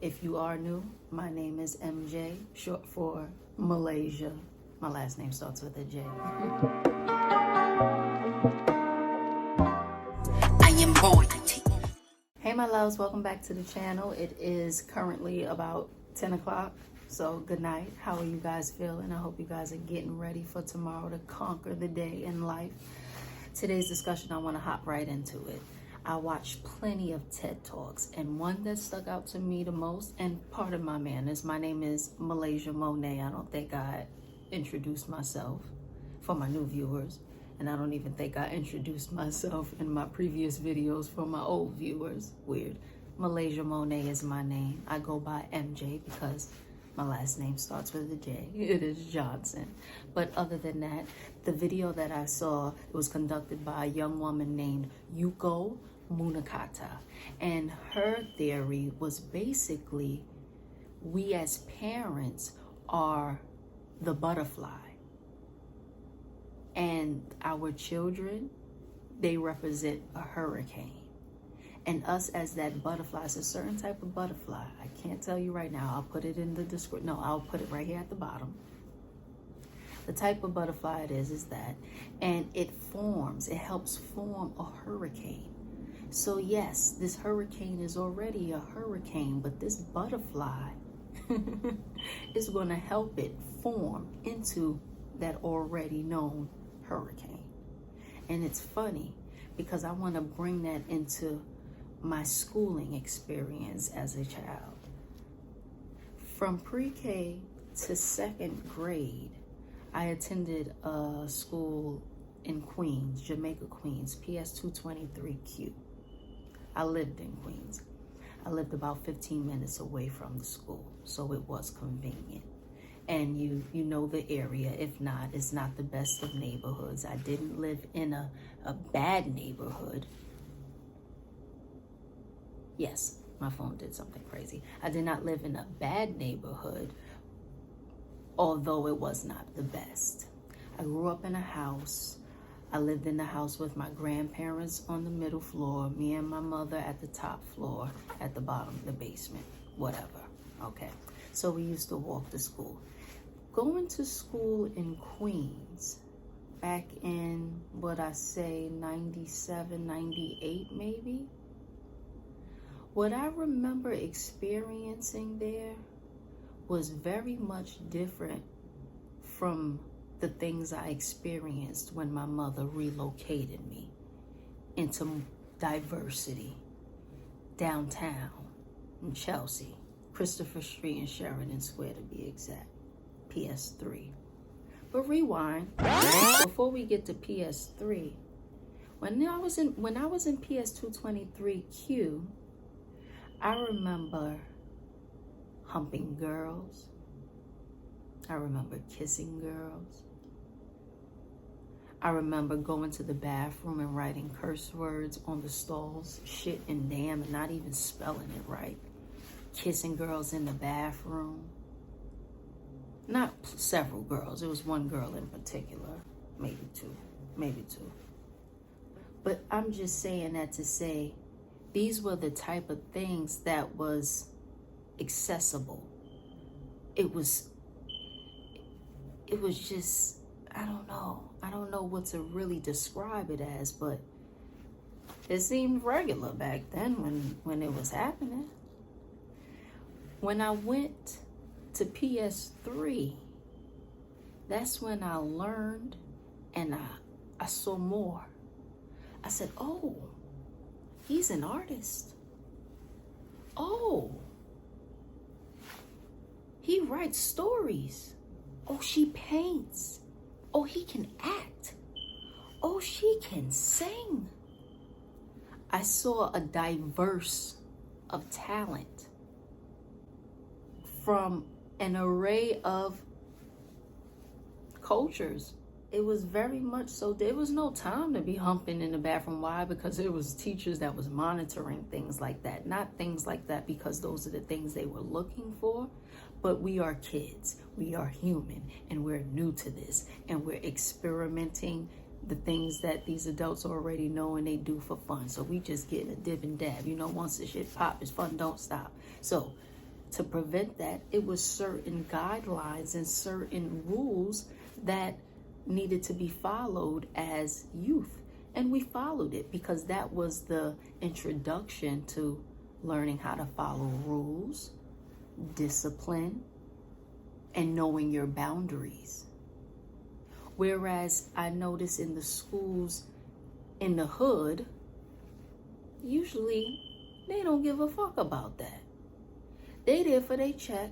If you are new, my name is MJ, short for Malaysia. My last name starts with a J. I am royalty. Hey my loves, welcome back to the channel. It is currently about 10 o'clock, so good night. How are you guys feeling? I hope you guys are getting ready for tomorrow to conquer the day in life. Today's discussion, I want to hop right into it. I watched plenty of TED Talks, and one that stuck out to me the most, and pardon my manners, my name is Malaysia'Monét. I don't think I introduced myself for my new viewers, and I don't even think I introduced myself in my previous videos for my old viewers. Weird. Malaysia'Monét is my name. I go by MJ because my last name starts with a J. It is Johnson. But other than that, the video that I saw was conducted by a young woman named Yuko Munakata. And her theory was basically, we as parents are the butterfly. And our children, they represent a hurricane. And us as that butterfly, it's a certain type of butterfly. I can't tell you right now. I'll put it in the description. No, I'll put it right here at the bottom. The type of butterfly it is that. And it helps form a hurricane. So yes, this hurricane is already a hurricane, but this butterfly is going to help it form into that already known hurricane. And it's funny because I want to bring that into my schooling experience as a child. From pre-K to second grade, I attended a school in Queens, Jamaica, Queens, PS 223Q. I lived in Queens. I lived about 15 minutes away from the school, so it was convenient. And you know the area. If not, it's not the best of neighborhoods. I didn't live in a bad neighborhood. Yes, my phone did something crazy. I did not live in a bad neighborhood, although it was not the best. I grew up in a house. I lived in the house with my grandparents on the middle floor, me and my mother at the top floor, at the bottom, the basement, whatever, okay? So we used to walk to school. Going to school in Queens, back in, what I say, 97, 98 maybe? What I remember experiencing there was very much different from the things I experienced when my mother relocated me into diversity downtown in Chelsea, Christopher Street and Sheridan Square to be exact, PS3. But rewind, before we get to PS3, when I was in PS 223Q, I remember humping girls. I remember kissing girls. I remember going to the bathroom and writing curse words on the stalls, shit and damn, and not even spelling it right. Kissing girls in the bathroom. Not several girls. It was one girl in particular. Maybe two. But I'm just saying that to say, these were the type of things that was accessible. It was just, I don't know what to really describe it as, but it seemed regular back then when it was happening. When I went to PS3, that's when I learned and I saw more. I said, oh, he's an artist. Oh, he writes stories. Oh, she paints. Oh, he can act. Oh, she can sing. I saw a diverse of talent from an array of cultures. It was very much so. There was no time to be humping in the bathroom. Why? Because there was teachers that was monitoring things like that. Not things like that because those are the things they were looking for. But we are kids. We are human. And we're new to this. And we're experimenting the things that these adults already know and they do for fun. So we just getting a dip and dab. You know, once the shit pop, it's fun, don't stop. So to prevent that, it was certain guidelines and certain rules that needed to be followed as youth. And we followed it because that was the introduction to learning how to follow rules, discipline, and knowing your boundaries. Whereas I notice in the schools in the hood, usually they don't give a fuck about that. They there for their check.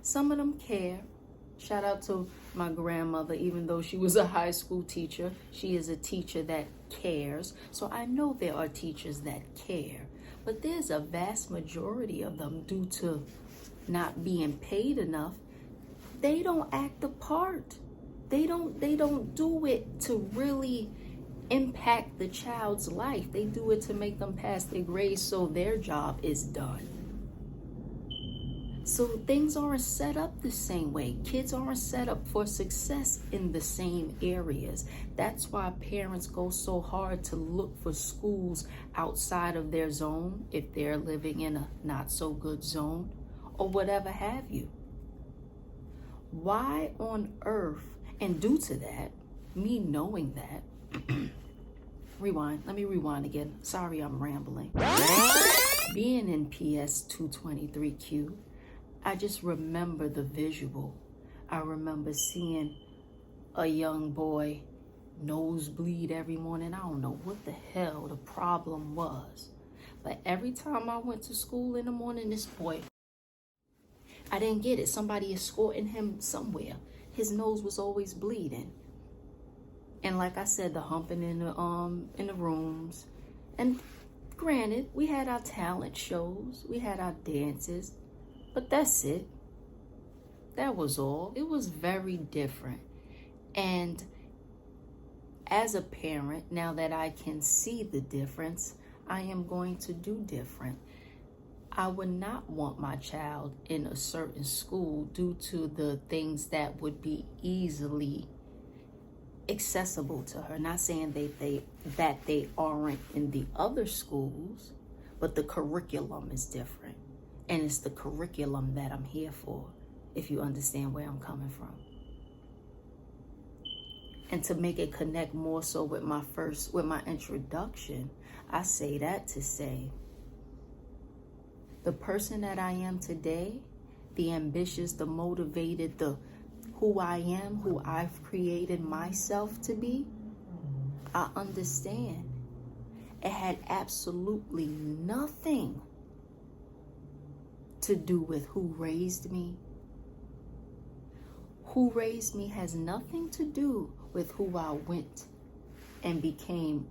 Some of them care. Shout out to my grandmother, even though she was a high school teacher, she is a teacher that cares. So I know there are teachers that care, but there's a vast majority of them, due to not being paid enough, they don't act the part. They don't do it to really impact the child's life. They do it to make them pass their grades so their job is done. So things aren't set up the same way. Kids aren't set up for success in the same areas. That's why parents go so hard to look for schools outside of their zone, if they're living in a not so good zone, or whatever have you. Why on earth, and due to that, me knowing that, rewind, let me rewind again. Sorry, I'm rambling. Being in PS 223Q, I just remember the visual. I remember seeing a young boy nosebleed every morning. I don't know what the hell the problem was. But every time I went to school in the morning, this boy, I didn't get it. Somebody escorting him somewhere. His nose was always bleeding. And like I said, the humping in the rooms. And granted, we had our talent shows. We had our dances. But that's it. That was all. It was very different. And as a parent, now that I can see the difference, I am going to do different. I would not want my child in a certain school due to the things that would be easily accessible to her. Not saying that they aren't in the other schools, but the curriculum is different. And it's the curriculum that I'm here for, if you understand where I'm coming from. And to make it connect more so with my introduction, I say that to say, the person that I am today, the ambitious, the motivated, who I am, who I've created myself to be, I understand. It had absolutely nothing to do with who raised me. Who raised me has nothing to do with who I went and becoming.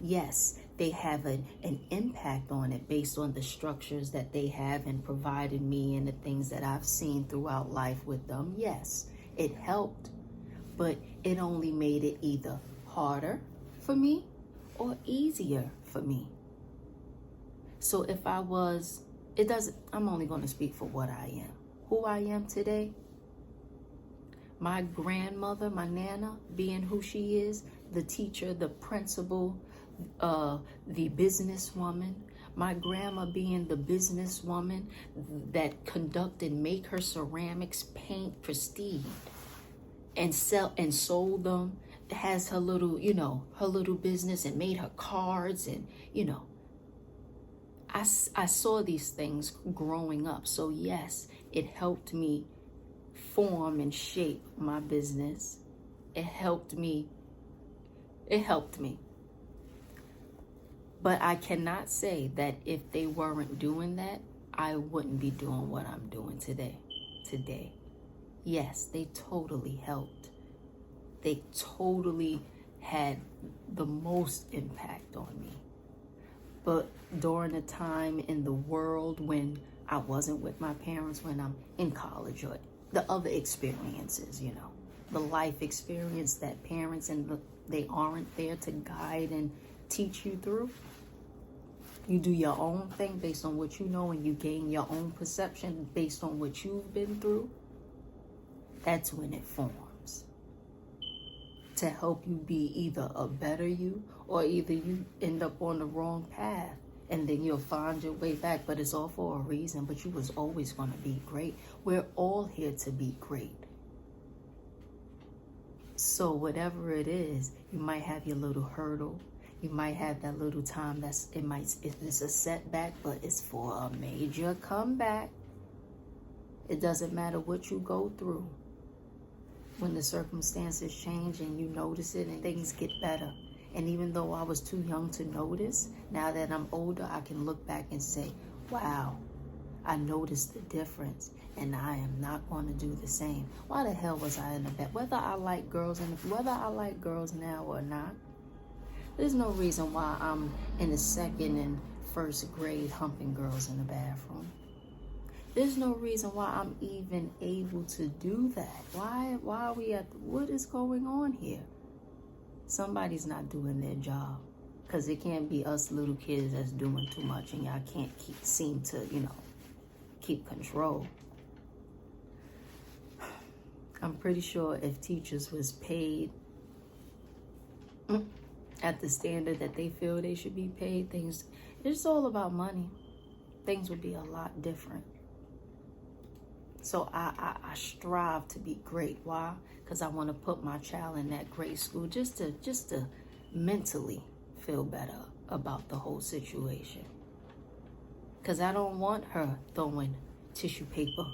Yes, they have an impact on it based on the structures that they have and provided me and the things that I've seen throughout life with them. Yes, it helped, but it only made it either harder for me or easier for me. So if I'm only going to speak for what I am. Who I am today, my grandmother, my Nana, being who she is, the teacher, the principal, the businesswoman, my grandma being the businesswoman that make her ceramics paint pristine and sold them, has her little business and made her cards and, I saw these things growing up. So yes, it helped me form and shape my business. It helped me. But I cannot say that if they weren't doing that, I wouldn't be doing what I'm doing today. Yes, they totally helped. They totally had the most impact on me. But during a time in the world when I wasn't with my parents, when I'm in college, or the other experiences, the life experience that parents they aren't there to guide and teach you through. You do your own thing based on what you know, and you gain your own perception based on what you've been through. That's when it forms to help you be either a better you, or either you end up on the wrong path and then you'll find your way back. But it's all for a reason. But you was always going to be great. We're all here to be great. So whatever it is, you might have your little hurdle. You might have that little time it's a setback, but it's for a major comeback. It doesn't matter what you go through. When the circumstances change and you notice it and things get better. And even though I was too young to notice, now that I'm older, I can look back and say, wow, I noticed the difference, and I am not going to do the same. Why the hell was I in the bed? Whether I like girls now or not, there's no reason why I'm in the second and first grade humping girls in the bathroom. There's no reason why I'm even able to do that. Why are we what is going on here? Somebody's not doing their job, because it can't be us little kids that's doing too much and y'all can't seem to, keep control. I'm pretty sure if teachers was paid at the standard that they feel they should be paid, it's all about money. Things would be a lot different. So I strive to be great. Why? Because I want to put my child in that great school just to mentally feel better about the whole situation. Because I don't want her throwing tissue paper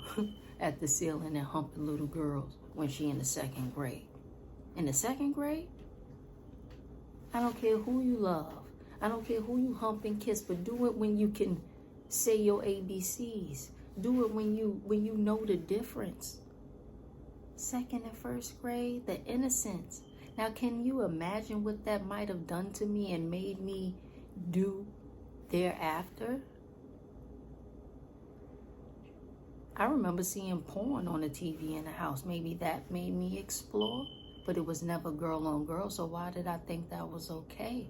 at the ceiling and humping little girls when she in the second grade. In the second grade, I don't care who you love. I don't care who you hump and kiss, but do it when you can say your ABCs. Do it when you know the difference. Second and first grade, the innocence. Now, can you imagine what that might have done to me and made me do thereafter? I remember seeing porn on the TV in the house. Maybe that made me explore, but it was never girl on girl. So why did I think that was okay?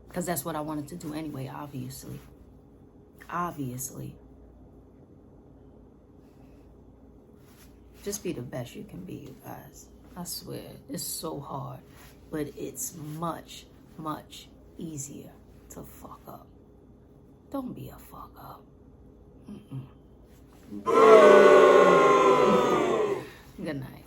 Because that's what I wanted to do anyway, obviously. Obviously. Just be the best you can be, you guys. I swear, it's so hard, but it's much, much easier to fuck up. Don't be a fuck up. Good night.